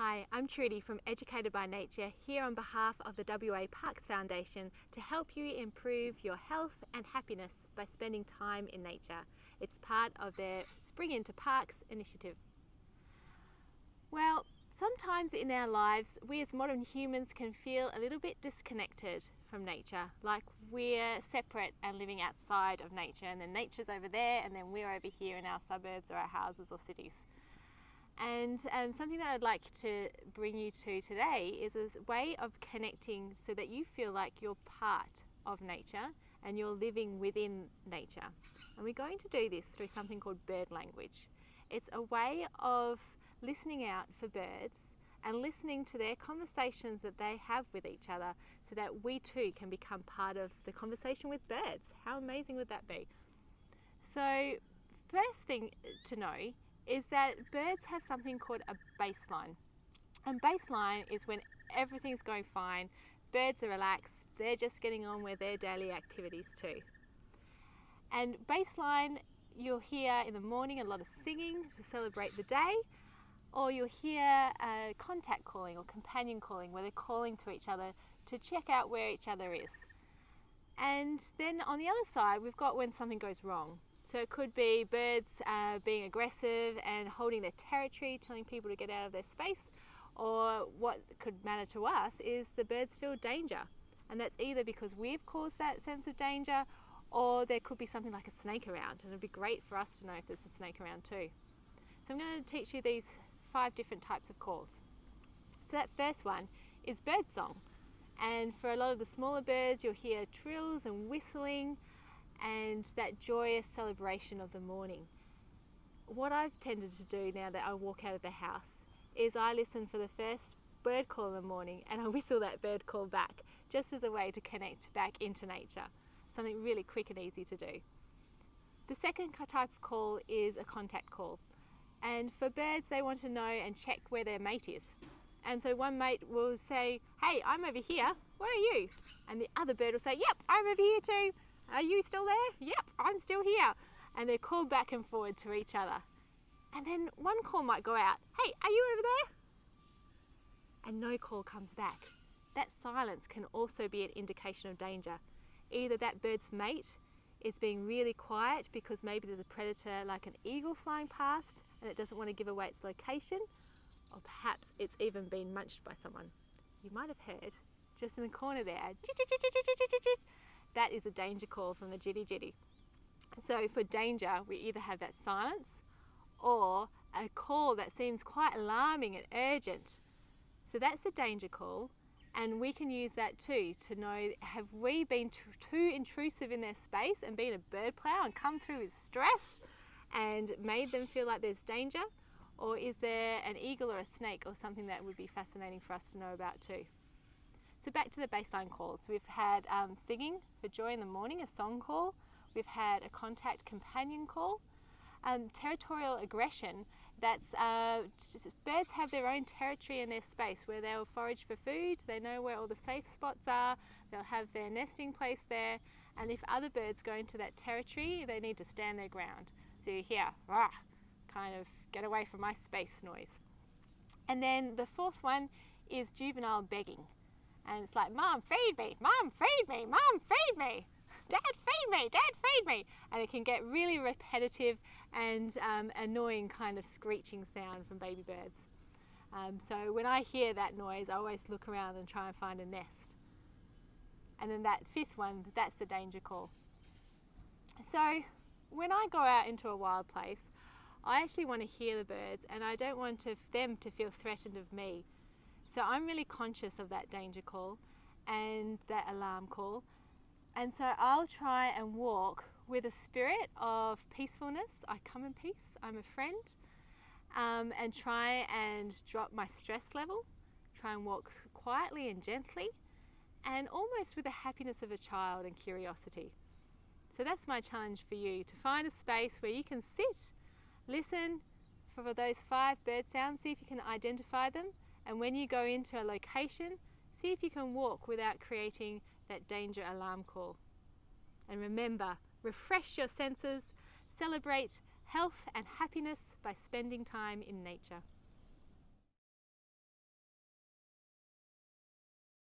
Hi, I'm Trudy from Educated by Nature, here on behalf of the WA Parks Foundation to help you improve your health and happiness by spending time in nature. It's part of their Spring into Parks initiative. Well, sometimes in our lives, we as modern humans can feel a little bit disconnected from nature, like we're separate and living outside of nature, and then nature's over there and then we're over here in our suburbs or our houses or cities. And something that I'd like to bring you to today is a way of connecting so that you feel like you're part of nature and you're living within nature. And we're going to do this through something called bird language. It's a way of listening out for birds and listening to their conversations that they have with each other so that we too can become part of the conversation with birds. How amazing would that be? So, first thing to know is that birds have something called a baseline. And baseline is when everything's going fine, birds are relaxed, they're just getting on with their daily activities too. And baseline, you'll hear in the morning a lot of singing to celebrate the day, or you'll hear contact calling or companion calling where they're calling to each other to check out where each other is. And then on the other side, we've got when something goes wrong. So it could be birds being aggressive and holding their territory, telling people to get out of their space, or what could matter to us is the birds feel danger. And that's either because we've caused that sense of danger, or there could be something like a snake around, and it'd be great for us to know if there's a snake around too. So I'm going to teach you these 5 different types of calls. So that first one is birdsong. And for a lot of the smaller birds, you'll hear trills and whistling, and that joyous celebration of the morning. What I've tended to do now that I walk out of the house is I listen for the first bird call in the morning and I whistle that bird call back, just as a way to connect back into nature. Something really quick and easy to do. The second type of call is a contact call. And for birds, they want to know and check where their mate is. And so one mate will say, "Hey, I'm over here, where are you?" And the other bird will say, "Yep, I'm over here too. Are you still there?" "Yep, I'm still here." And they're called back and forward to each other. And then one call might go out, "Hey, are you over there?" And no call comes back. That silence can also be an indication of danger. Either that bird's mate is being really quiet because maybe there's a predator like an eagle flying past and it doesn't want to give away its location, or perhaps it's even been munched by someone. You might have heard, just in the corner there, that is a danger call from the jitty jitty. So for danger, we either have that silence or a call that seems quite alarming and urgent. So that's a danger call, and we can use that too to know, have we been too intrusive in their space and been a bird plow and come through with stress and made them feel like there's danger? Or is there an eagle or a snake or something that would be fascinating for us to know about too? So back to the baseline calls. We've had singing for joy in the morning, a song call. We've had a contact companion call. Territorial aggression, that's birds have their own territory in their space where they'll forage for food, they know where all the safe spots are, they'll have their nesting place there, and if other birds go into that territory, they need to stand their ground. So you hear, rah, kind of get away from my space noise. And then the fourth one is juvenile begging. And it's like, "Mom, feed me, Mom, feed me, Mom, feed me, Dad, feed me, Dad, feed me." And it can get really repetitive and annoying kind of screeching sound from baby birds. So when I hear that noise, I always look around and try and find a nest. And then that fifth one, that's the danger call. So when I go out into a wild place, I actually want to hear the birds and I don't want them to feel threatened of me. So I'm really conscious of that danger call and that alarm call. And so I'll try and walk with a spirit of peacefulness. I come in peace, I'm a friend, and try and drop my stress level, try and walk quietly and gently, and almost with the happiness of a child and curiosity. So that's my challenge for you, to find a space where you can sit, listen for those 5 bird sounds, see if you can identify them. And when you go into a location, see if you can walk without creating that danger alarm call. And remember, refresh your senses, celebrate health and happiness by spending time in nature.